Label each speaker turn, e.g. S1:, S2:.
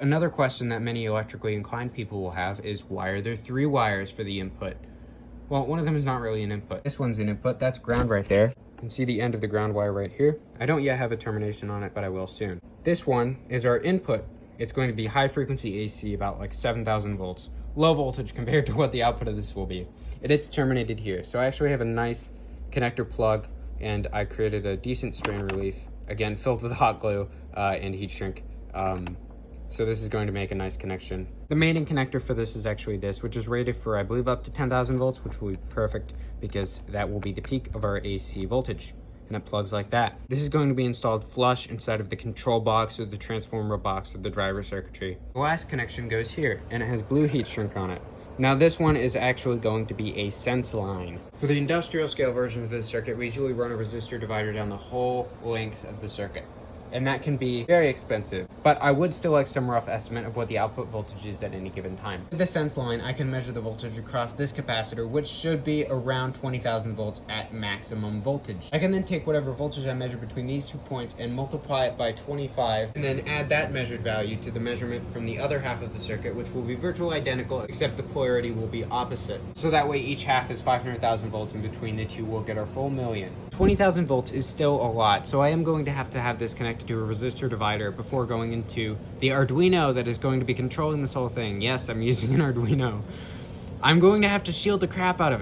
S1: Another question that many electrically inclined people will have is, why are there 3 wires for the input? Well, one of them is not really an input. This one's an input. That's ground right there. You can see the end of the ground wire right here. I don't yet have a termination on it, but I will soon. This one is our input. It's going to be high frequency AC, about like 7,000 volts. Low voltage compared to what the output of this will be. It's terminated here. So I actually have a nice connector plug, and I created a decent strain relief, again, filled with hot glue and heat shrink. So this is going to make a nice connection. The mating connector for this is actually this, which is rated for, I believe, up to 10,000 volts, which will be perfect because that will be the peak of our AC voltage. And it plugs like that. This is going to be installed flush inside of the control box or the transformer box of the driver circuitry. The last connection goes here, and it has blue heat shrink on it. Now this one is actually going to be a sense line. For the industrial scale version of this circuit, we usually run a resistor divider down the whole length of the circuit. And that can be very expensive, but I would still like some rough estimate of what the output voltage is at any given time. With the sense line, I can measure the voltage across this capacitor, which should be around 20,000 volts at maximum voltage. I can then take whatever voltage I measure between these 2 points and multiply it by 25, and then add that measured value to the measurement from the other half of the circuit, which will be virtually identical, except the polarity will be opposite. So that way each half is 500,000 volts, and between the two we'll get our full million. 20,000 volts is still a lot, so I am going to have this connected to a resistor divider before going into the Arduino that is going to be controlling this whole thing. Yes, I'm using an Arduino. I'm going to have to shield the crap out of it.